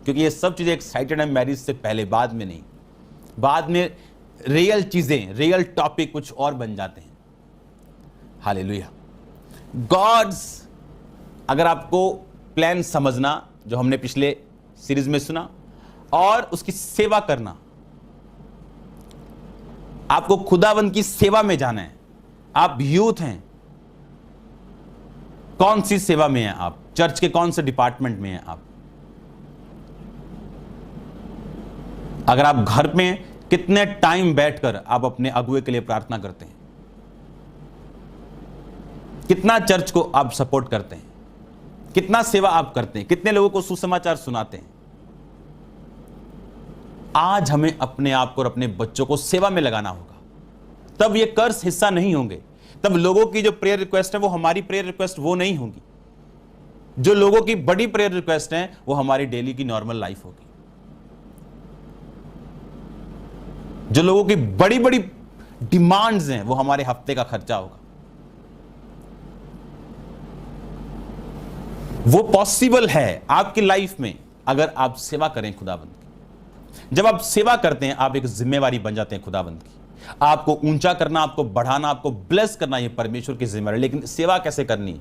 क्योंकि ये सब चीजें एक्साइटेड है मैरिज से पहले, बाद में नहीं। बाद में रियल चीजें, रियल टॉपिक कुछ और बन जाते हैं। हालेलुया। गॉड्स, अगर आपको प्लान समझना, जो हमने पिछले सीरीज में सुना, और उसकी सेवा करना, आपको खुदावंद की सेवा में जाना है। आप यूथ हैं, कौन सी सेवा में हैं आप? चर्च के कौन से डिपार्टमेंट में हैं आप? अगर आप घर में कितने टाइम बैठकर आप अपने अगुए के लिए प्रार्थना करते हैं? कितना चर्च को आप सपोर्ट करते हैं? कितना सेवा आप करते हैं? कितने लोगों को सुसमाचार सुनाते हैं? आज हमें अपने आप को और अपने बच्चों को सेवा में लगाना होगा, तब ये कर्ज हिस्सा नहीं होंगे। तब लोगों की जो प्रेयर रिक्वेस्ट है वो हमारी प्रेयर रिक्वेस्ट वो नहीं होगी। जो लोगों की बड़ी प्रेयर रिक्वेस्ट है वो हमारी डेली की नॉर्मल लाइफ होगी। जो लोगों की बड़ी बड़ी डिमांड्स हैं वो हमारे हफ्ते का खर्चा होगा। वो पॉसिबल है आपकी लाइफ में अगर आप सेवा करें खुदाबंद की। जब आप सेवा करते हैं, आप एक जिम्मेवारी बन जाते हैं खुदाबंद की। आपको ऊंचा करना, आपको बढ़ाना, आपको ब्लेस करना, यह परमेश्वर की जिम्मेवारी। लेकिन सेवा कैसे करनी?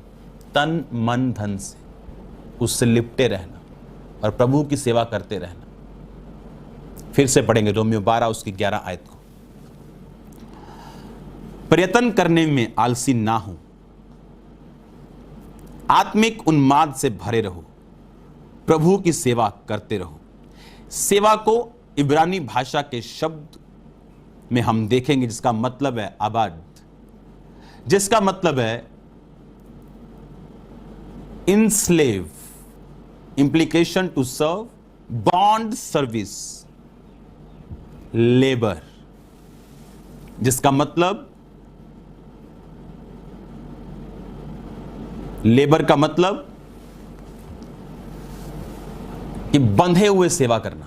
तन मन धन से, उससे लिपटे रहना और प्रभु की सेवा करते रहना। फिर से पढ़ेंगे रोमियो 12 उसकी 11 आयत को। प्रयत्न करने में आलसी ना हो, आत्मिक उन्माद से भरे रहो, प्रभु की सेवा करते रहो। सेवा को इब्रानी भाषा के शब्द में हम देखेंगे जिसका मतलब है आबाद, जिसका मतलब है enslave, implication to serve, bond service, labour, जिसका मतलब, लेबर का मतलब कि बंधे हुए सेवा करना,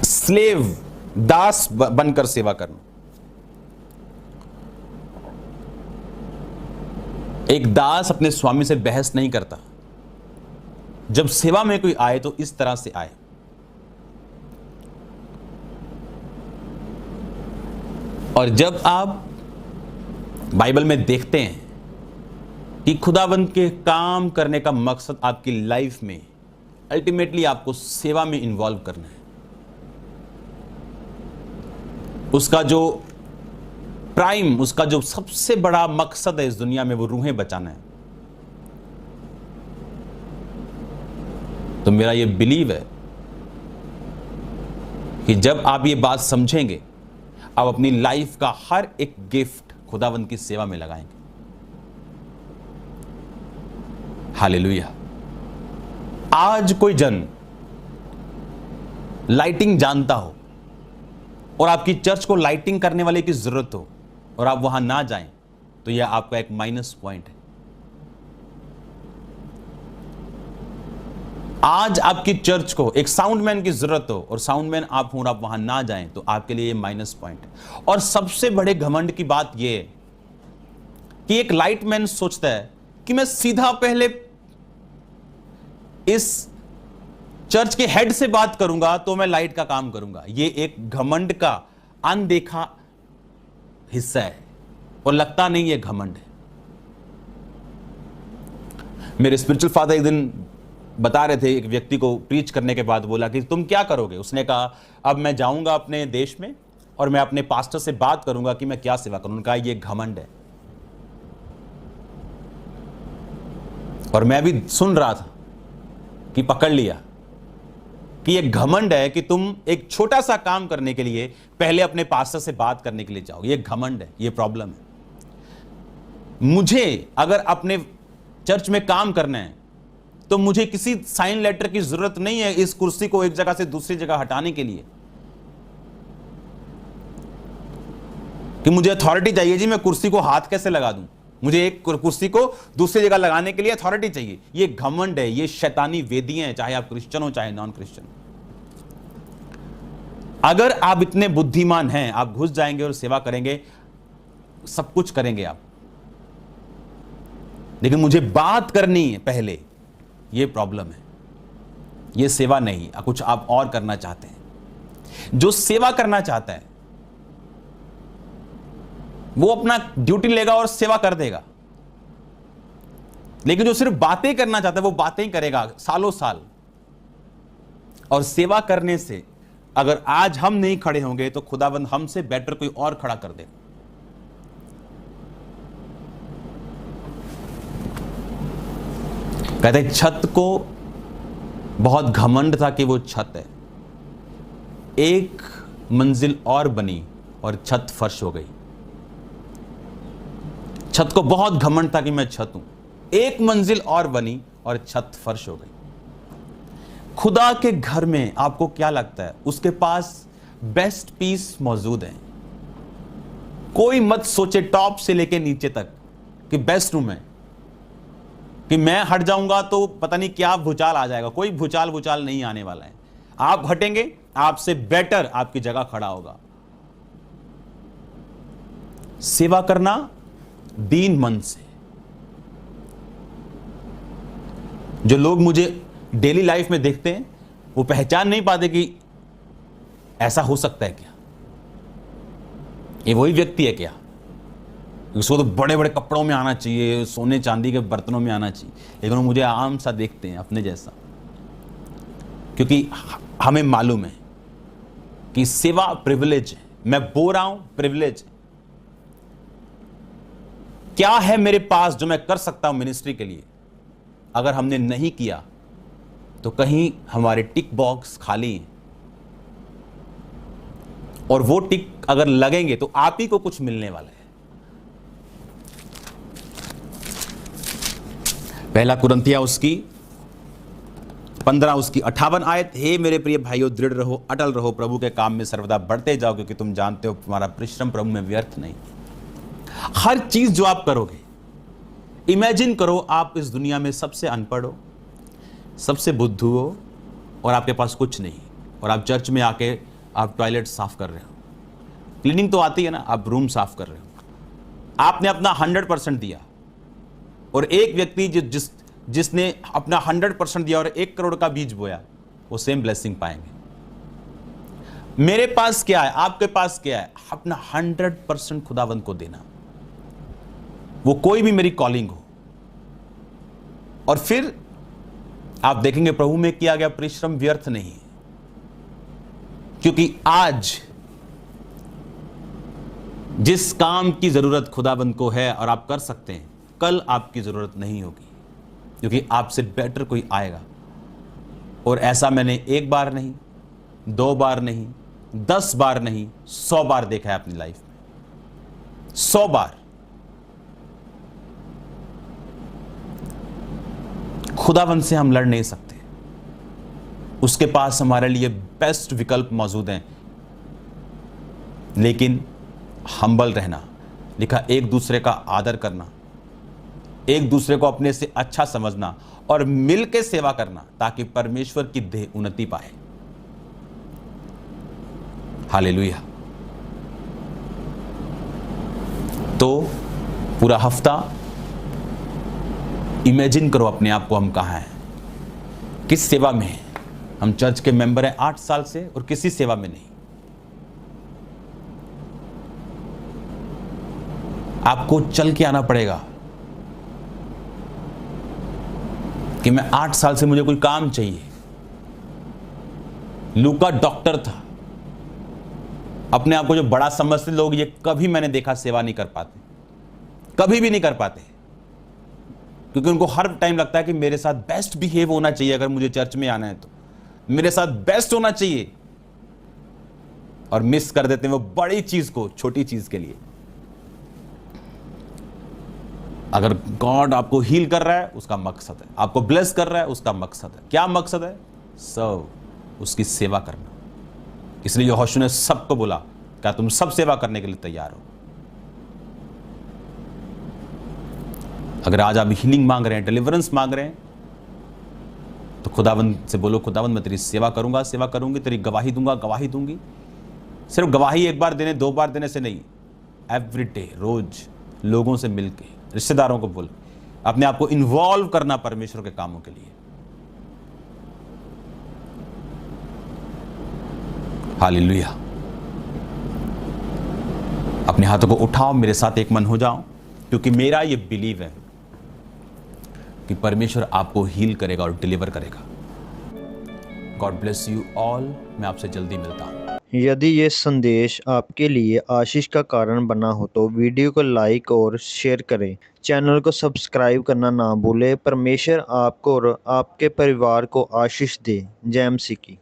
स्लेव, दास बनकर सेवा करना। एक दास अपने स्वामी से बहस नहीं करता। जब सेवा में कोई आए तो इस तरह से आए। और जब आप बाइबल में देखते हैं कि खुदावंद के काम करने का मकसद आपकी लाइफ में अल्टीमेटली आपको सेवा में इन्वॉल्व करना है, उसका जो प्राइम, उसका जो सबसे बड़ा मकसद है इस दुनिया में, वो रूहें बचाना है। तो मेरा ये बिलीव है कि जब आप ये बात समझेंगे, आप अपनी लाइफ का हर एक गिफ्ट खुदावंद की सेवा में लगाएंगे। हालेलुया। आज कोई जन लाइटिंग जानता हो और आपकी चर्च को लाइटिंग करने वाले की जरूरत हो और आप वहां ना जाएं, तो यह आपका एक माइनस पॉइंट है। आज आपकी चर्च को एक साउंडमैन की जरूरत हो और साउंडमैन आप हो और आप वहां ना जाएं, तो आपके लिए ये माइनस पॉइंट है। और सबसे बड़े घमंड की बात यह है कि एक लाइटमैन सोचता है कि मैं सीधा पहले इस चर्च के हेड से बात करूंगा तो मैं लाइट का काम करूंगा। यह एक घमंड का अनदेखा हिस्सा है और लगता नहीं है घमंड है। मेरे स्पिरिचुअल फादर एक दिन बता रहे थे, एक व्यक्ति को प्रीच करने के बाद बोला कि तुम क्या करोगे। उसने कहा अब मैं जाऊंगा अपने देश में और मैं अपने पास्टर से बात करूंगा कि मैं क्या सेवा करूं। उन्होंने कहा यह घमंड है। और मैं भी सुन रहा था कि पकड़ लिया कि यह घमंड है कि तुम एक छोटा सा काम करने के लिए पहले अपने पास्टर से बात करने के लिए जाओ। यह घमंड है, यह प्रॉब्लम है। मुझे अगर अपने चर्च में काम करना है तो मुझे किसी साइन लेटर की जरूरत नहीं है इस कुर्सी को एक जगह से दूसरी जगह हटाने के लिए कि मुझे अथॉरिटी चाहिए जी, मैं कुर्सी को हाथ कैसे लगा दूं। मुझे एक कुर्सी को दूसरी जगह लगाने के लिए अथॉरिटी चाहिए। ये घमंड है, ये शैतानी वेदियां हैं, चाहे आप क्रिश्चियन हो चाहे नॉन क्रिश्चियन। अगर आप इतने बुद्धिमान हैं, आप घुस जाएंगे और सेवा करेंगे, सब कुछ करेंगे आप, लेकिन मुझे बात करनी है पहले, ये प्रॉब्लम है। ये सेवा नहीं, कुछ आप और करना चाहते हैं। जो सेवा करना चाहता है वो अपना ड्यूटी लेगा और सेवा कर देगा, लेकिन जो सिर्फ बातें करना चाहता है वो बातें ही करेगा सालों साल। और सेवा करने से अगर आज हम नहीं खड़े होंगे तो खुदाबंद हमसे बेटर कोई और खड़ा कर देगा। कहते हैं छत को बहुत घमंड था कि वो छत है। एक मंजिल और बनी और छत फर्श हो गई। छत को बहुत घमंड था कि मैं छत हूं। एक मंजिल और बनी और छत फर्श हो गई। खुदा के घर में आपको क्या लगता है? उसके पास बेस्ट पीस मौजूद है। कोई मत सोचे टॉप से लेके नीचे तक कि बेस्ट हूं मैं, कि मैं हट जाऊंगा तो पता नहीं क्या भूचाल आ जाएगा। कोई भूचाल नहीं आने वाला है। आप हटेंगे, आपसे बेटर आपकी जगह खड़ा होगा। सेवा करना दीन मन से। जो लोग मुझे डेली लाइफ में देखते हैं वो पहचान नहीं पाते कि ऐसा हो सकता है क्या, ये वही व्यक्ति है क्या। उसको तो बड़े बड़े कपड़ों में आना चाहिए, सोने चांदी के बर्तनों में आना चाहिए, लेकिन वो मुझे आम सा देखते हैं, अपने जैसा। क्योंकि हमें मालूम है कि सेवा प्रिविलेज है। मैं बोल रहा हूं प्रिविलेज है। क्या है मेरे पास जो मैं कर सकता हूं मिनिस्ट्री के लिए? अगर हमने नहीं किया तो कहीं हमारे टिक बॉक्स खाली हैं, और वो टिक अगर लगेंगे तो आप ही को कुछ मिलने वाला है। पहला कुरिन्थिया उसकी 15 उसकी 58 आयत। हे मेरे प्रिय भाइयों, दृढ़ रहो, अटल रहो, प्रभु के काम में सर्वदा बढ़ते जाओ, क्योंकि तुम जानते हो तुम्हारा परिश्रम प्रभु में व्यर्थ नहीं। हर चीज जो आप करोगे, इमेजिन करो आप इस दुनिया में सबसे अनपढ़ हो, सबसे बुद्धू हो, और आपके पास कुछ नहीं, और आप चर्च में आके आप टॉयलेट साफ कर रहे हो। क्लीनिंग तो आती है ना, आप रूम साफ कर रहे हो। आपने अपना 100% दिया, और एक व्यक्ति जिसने अपना 100% दिया और 1 करोड़ का बीज बोया, वो सेम ब्लेसिंग पाएंगे। मेरे पास क्या है, आपके पास क्या है, अपना 100% खुदावंद को देना, वो कोई भी मेरी कॉलिंग हो। और फिर आप देखेंगे प्रभु में किया गया परिश्रम व्यर्थ नहीं है, क्योंकि आज जिस काम की जरूरत खुदाबंद को है और आप कर सकते हैं, कल आपकी जरूरत नहीं होगी, क्योंकि आपसे बेटर कोई आएगा। और ऐसा मैंने एक बार नहीं, 2 बार नहीं, 10 बार नहीं, 100 बार देखा है अपनी लाइफ में। 100 बार। खुदावंद से हम लड़ नहीं सकते, उसके पास हमारे लिए बेस्ट विकल्प मौजूद हैं। लेकिन हम्बल रहना, लिखा एक दूसरे का आदर करना, एक दूसरे को अपने से अच्छा समझना और मिलकर सेवा करना, ताकि परमेश्वर की देह उन्नति पाए। हालेलुया। तो पूरा हफ्ता इमेजिन करो अपने आप को, हम कहां हैं, किस सेवा में हैं। हम चर्च के मेंबर हैं 8 साल से और किसी सेवा में नहीं। आपको चल के आना पड़ेगा कि मैं 8 साल से मुझे कोई काम चाहिए। लूका डॉक्टर था। अपने आप को जो बड़ा समझते लोग, ये कभी मैंने देखा सेवा नहीं कर पाते, कभी भी नहीं कर पाते, क्योंकि उनको हर टाइम लगता है कि मेरे साथ बेस्ट बिहेव होना चाहिए। अगर मुझे चर्च में आना है तो मेरे साथ बेस्ट होना चाहिए, और मिस कर देते हैं वो बड़ी चीज को छोटी चीज के लिए। अगर गॉड आपको हील कर रहा है, उसका मकसद है, आपको ब्लेस कर रहा है, उसका मकसद है। क्या मकसद है? सर्व, उसकी सेवा करना। इसलिए यहोशू ने सबको बोला, क्या तुम सब सेवा करने के लिए तैयार हो? अगर आज आप हीलिंग मांग रहे हैं, डिलीवरेंस मांग रहे हैं, तो खुदावंद से बोलो, खुदावंद मैं तेरी सेवा करूंगा, सेवा करूंगी, तेरी गवाही दूंगा, गवाही दूंगी। सिर्फ गवाही एक बार देने, 2 बार देने से नहीं, एवरी डे, रोज लोगों से मिलके, रिश्तेदारों को बोल, अपने आप को इन्वॉल्व करना परमेश्वर के कामों के लिए। हालेलुया। अपने हाथों को उठाओ, मेरे साथ एक मन हो जाओ, क्योंकि मेरा ये बिलीव है कि परमेश्वर आपको हील करेगा और डिलीवर करेगा। God bless you all. मैं आपसे जल्दी मिलता हूं। यदि ये संदेश आपके लिए आशीष का कारण बना हो तो वीडियो को लाइक और शेयर करें। चैनल को सब्सक्राइब करना ना भूलें। परमेश्वर आपको और आपके परिवार को आशीष दे। जय मसीह की।